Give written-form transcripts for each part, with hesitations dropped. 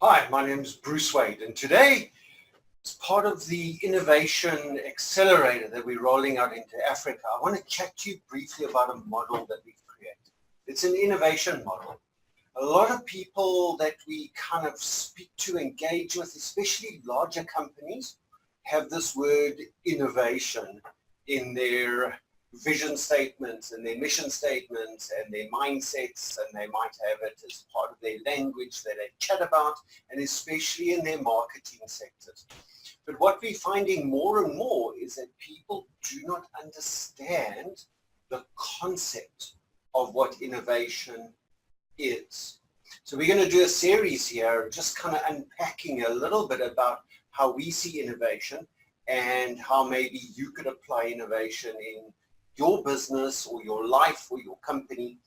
Hi, my name is Bruce Wade, and today, as part of the Innovation Accelerator that we're rolling out into Africa, I want to chat to you briefly about a model that we've created. It's an innovation model. A lot of people that we kind of speak to, engage with, especially larger companies, have this word innovation in their vision statements and their mission statements and their mindsets, and they might have it as part of their language that they chat about, and especially in their marketing sectors. But what we're finding more and more is that people do not understand the concept of what innovation is. So we're going to do a series here just kind of unpacking a little bit about how we see innovation and how maybe you could apply innovation in your business or your life or your company,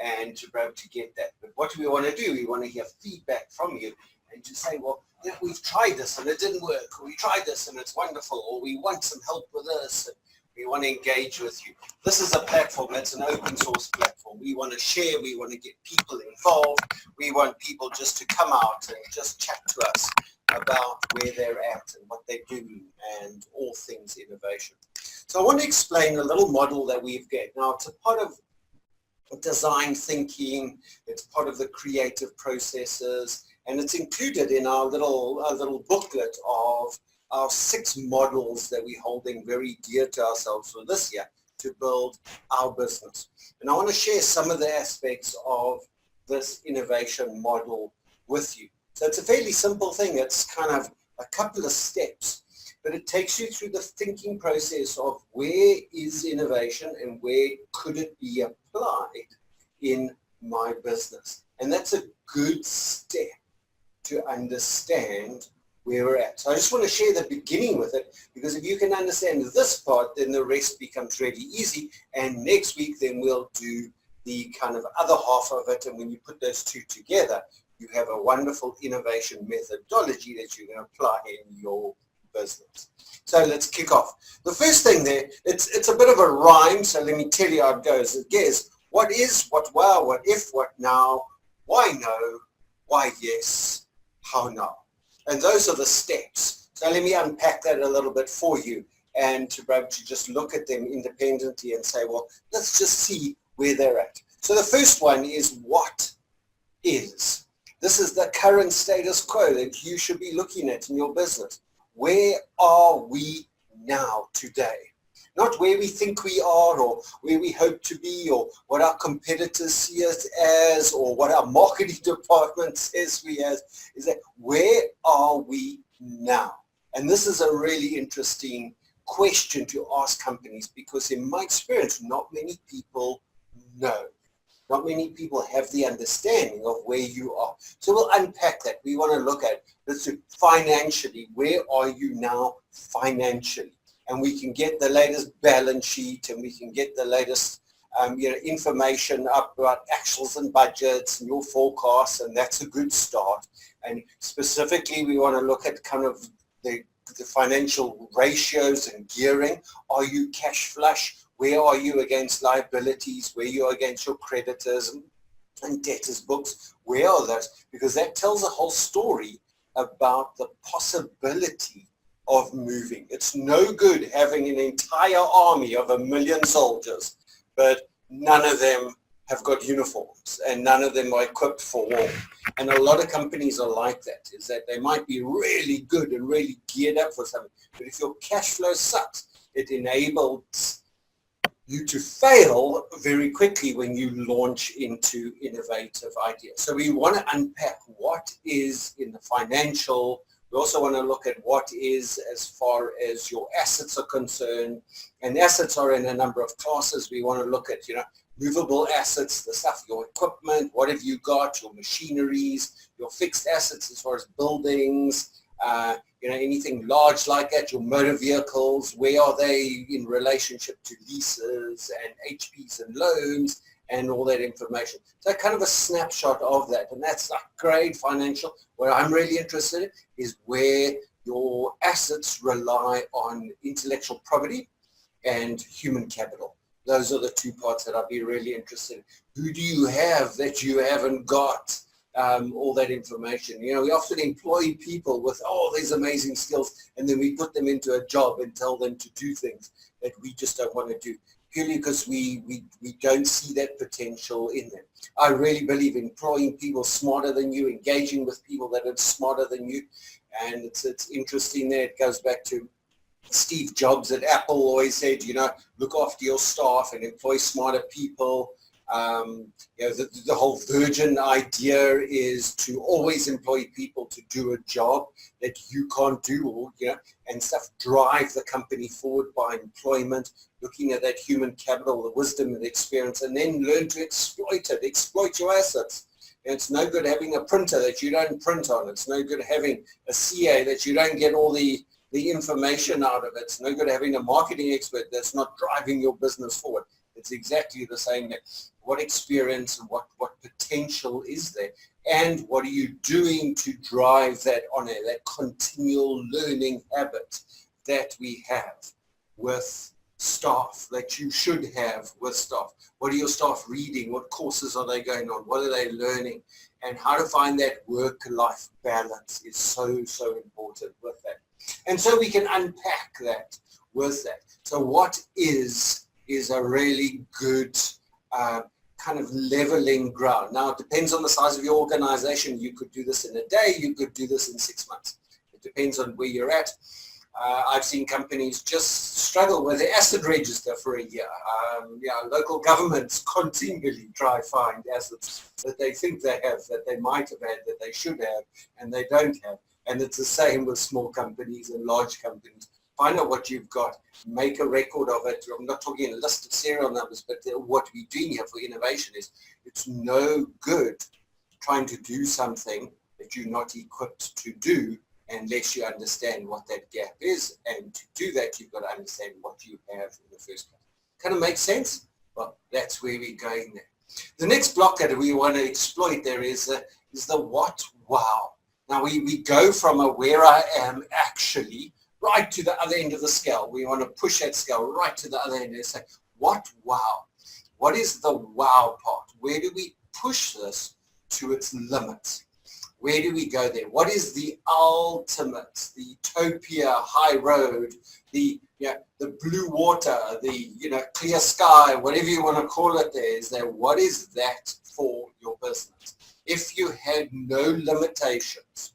and to be able to get that. But what we want to do, we want to hear feedback from you and to say, well, yeah, we've tried this and it didn't work, or we tried this and it's wonderful, or we want some help with this, and we want to engage with you. This is a platform that's an open source platform. We want to share, we want to get people involved, we want people just to come out and just chat to us about where they're at and what they're doing and all things innovation. So I want to explain a little model that we've got. Now, it's a part of design thinking, it's part of the creative processes, and it's included in our little booklet of our 6 models that we're holding very dear to ourselves for this year to build our business. And I want to share some of the aspects of this innovation model with you. So it's a fairly simple thing. It's kind of a couple of steps, but it takes you through the thinking process of where is innovation and where could it be applied in my business. And that's a good step to understand where we're at. So I just want to share the beginning with it, because if you can understand this part, then the rest becomes really easy. And next week, then we'll do the kind of other half of it. And when you put those two together, you have a wonderful innovation methodology that you can apply in your business. So let's kick off. The first thing there, it's a bit of a rhyme, so let me tell you how it goes. It goes, what is, what well, what if, what now, why no, why yes, how now. And those are the steps. So let me unpack that a little bit for you, and to be able to just look at them independently and say, well, let's just see where they're at. So the first one is what is. This is the current status quo that you should be looking at in your business. Where are we now today? Not where we think we are or where we hope to be or what our competitors see us as or what our marketing department says we as. Is that where are we now? And this is a really interesting question to ask companies, because in my experience, not many people know. Not many people have the understanding of where you are. So we'll unpack that. We want to look at this financially. Where are you now financially? And we can get the latest balance sheet, and we can get the latest information up about actuals and budgets and your forecasts, and that's a good start. And specifically, we want to look at kind of the financial ratios and gearing. Are you cash flush? Where are you against liabilities? Where you are against your creditors and debtors books? Where are those? Because that tells a whole story about the possibility of moving. It's no good having an entire army of 1 million soldiers, but none of them have got uniforms and none of them are equipped for war. And a lot of companies are like that, is that they might be really good and really geared up for something, but if your cash flow sucks, it enables you to fail very quickly when you launch into innovative ideas. So we want to unpack what is in the financial. We also want to look at what is as far as your assets are concerned. And assets are in a number of classes. We want to look at, movable assets, the stuff, your equipment, what have you got, your machineries, your fixed assets as far as buildings, anything large like that, your motor vehicles, where are they in relationship to leases and HPs and loans and all that information. So kind of a snapshot of that. And that's like grade financial. What I'm really interested in is where your assets rely on intellectual property and human capital. Those are the two parts that I'd be really interested in. Who do you have that you haven't got all that information. You know, we often employ people with all these amazing skills, and then we put them into a job and tell them to do things that we just don't want to do, purely because we don't see that potential in them. I really believe in employing people smarter than you, engaging with people that are smarter than you. And it's interesting there. It goes back to Steve Jobs at Apple always said, you know, look after your staff and employ smarter people. You know, the whole Virgin idea is to always employ people to do a job that you can't do, or, you know, and stuff. Drive the company forward by employment, looking at that human capital, the wisdom and the experience, and then learn to exploit it, exploit your assets. And it's no good having a printer that you don't print on. It's no good having a CA that you don't get all the information out of it. It's no good having a marketing expert that's not driving your business forward. It's exactly the same there. What experience and what potential is there? And what are you doing to drive that on air, that continual learning habit that we have with staff, that you should have with staff? What are your staff reading? What courses are they going on? What are they learning? And how to find that work-life balance is so, so important with that. And so we can unpack that with that. So what is a really good kind of leveling ground? Now, it depends on the size of your organization. You could do this in a day. You could do this in 6 months. It depends on where you're at. I've seen companies just struggle with the asset register for a year. Local governments continually try to find assets that they think they have, that they might have had, that they should have, and they don't have. And it's the same with small companies and large companies. Find out what you've got, make a record of it. I'm not talking a list of serial numbers, but what we're doing here for innovation is it's no good trying to do something that you're not equipped to do unless you understand what that gap is. And to do that, you've got to understand what you have in the first place. Kind of makes sense? Well, that's where we're going there. The next block that we want to exploit there is the what wow. Now we go from a where I am actually right to the other end of the scale. We want to push that scale right to the other end and say, what wow? What is the wow part? Where do we push this to its limits? Where do we go there? What is the ultimate, the utopia high road, the blue water, the clear sky, whatever you want to call it there, is there? What is that for your business? If you had no limitations,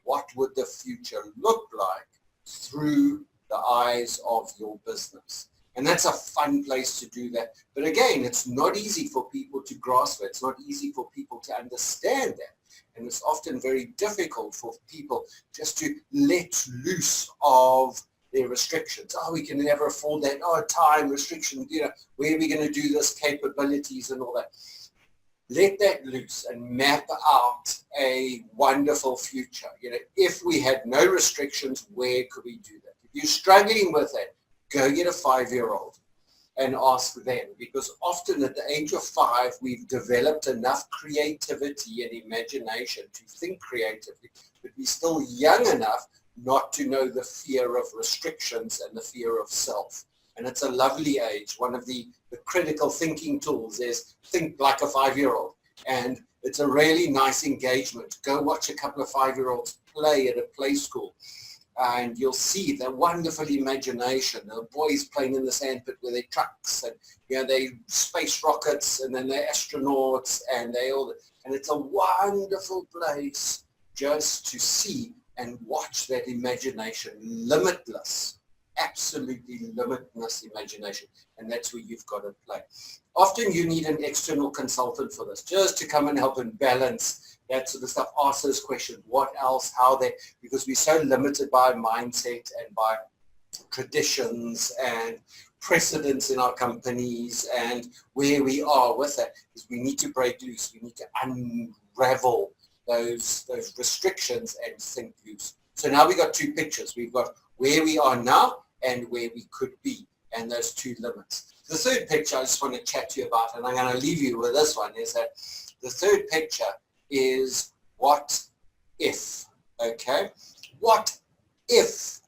what would the future look like through the eyes of your business? And that's a fun place to do that. But again, it's not easy for people to grasp it. It's not easy for people to understand that. And it's often very difficult for people just to let loose of their restrictions. Oh, we can never afford that. Oh, time restrictions, where are we going to do this, capabilities and all that. Let that loose and map out a wonderful future. If we had no restrictions, where could we do that? If you're struggling with it, go get a 5-year-old and ask them, because often at the age of 5, we've developed enough creativity and imagination to think creatively, but we're still young enough not to know the fear of restrictions and the fear of self. And it's a lovely age. One of the critical thinking tools is think like a 5-year-old. And it's a really nice engagement. Go watch a couple of 5-year-olds play at a play school. And you'll see their wonderful imagination. The boys playing in the sandpit with their trucks, and they space rockets, and then they're astronauts, and and it's a wonderful place just to see and watch that imagination, limitless, absolutely limitless imagination. And that's where you've got to play. Often you need an external consultant for this, just to come and help and balance that sort of stuff. Ask those questions. What else? How they? Because we're so limited by mindset and by traditions and precedents in our companies and where we are with that. Is we need to break loose. We need to unravel those restrictions and think loose. So now we've got 2 pictures. We've got where we are now and where we could be, and those 2 limits. The third picture I just want to chat to you about, and I'm going to leave you with this one, is that the third picture is what if, okay? What if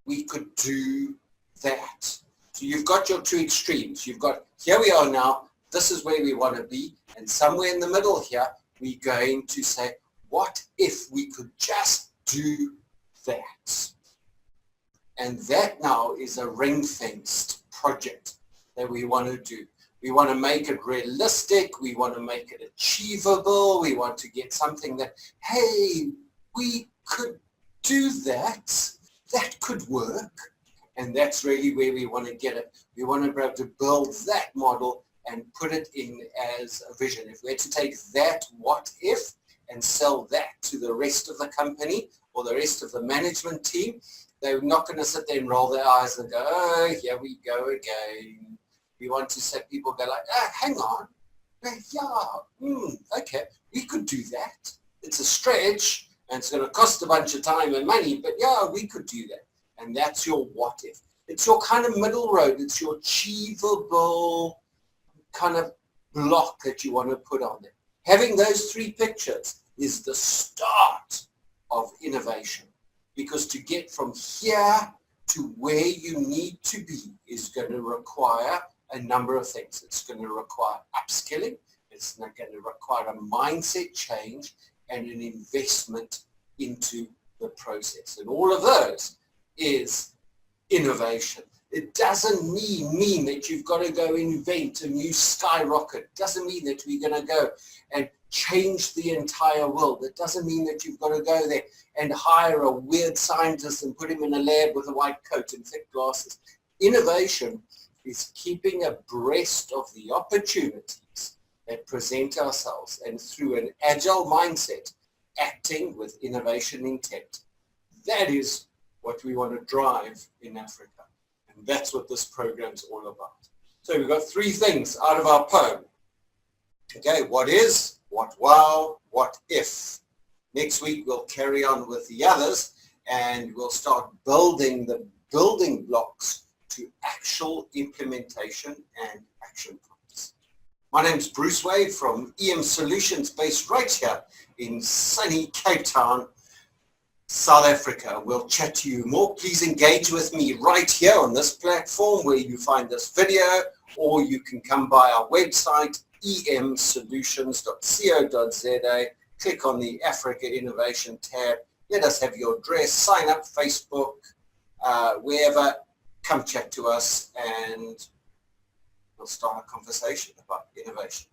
we could do that? So you've got your 2 extremes. You've got, here we are now, this is where we want to be, and somewhere in the middle here, we're going to say, what if we could just do that? And that now is a ring-fenced project that we want to do. We want to make it realistic. We want to make it achievable. We want to get something that, hey, we could do that. That could work. And that's really where we want to get it. We want to be able to build that model and put it in as a vision. If we had to take that what if and sell that to the rest of the company or the rest of the management team, they're not going to sit there and roll their eyes and go, oh, here we go again. We want to set people go like, ah, hang on. Okay, we could do that. It's a stretch and it's going to cost a bunch of time and money, but yeah, we could do that. And that's your what if. It's your kind of middle road. It's your achievable kind of block that you want to put on there. Having those three pictures is the start of innovation, because to get from here to where you need to be is going to require a number of things. It's going to require upskilling. It's going to require a mindset change and an investment into the process. And all of those is innovation. It doesn't mean that you've got to go invent a new skyrocket. It doesn't mean that we're going to go and change the entire world. It doesn't mean that you've got to go there and hire a weird scientist and put him in a lab with a white coat and thick glasses. Innovation is keeping abreast of the opportunities that present ourselves, and through an agile mindset, acting with innovation intent. That is what we want to drive in Africa. And that's what this program's all about. So we've got three things out of our poem. Okay, what is, what wow, what if. Next week we'll carry on with the others and we'll start building the building blocks to actual implementation and action points. My name's Bruce Wade from EM Solutions, based right here in sunny Cape Town, South Africa. We'll chat to you more. Please engage with me right here on this platform where you find this video, or you can come by our website, emsolutions.co.za. Click on the Africa Innovation tab. Let us have your address. Sign up, Facebook, wherever. Come chat to us and we'll start a conversation about innovation.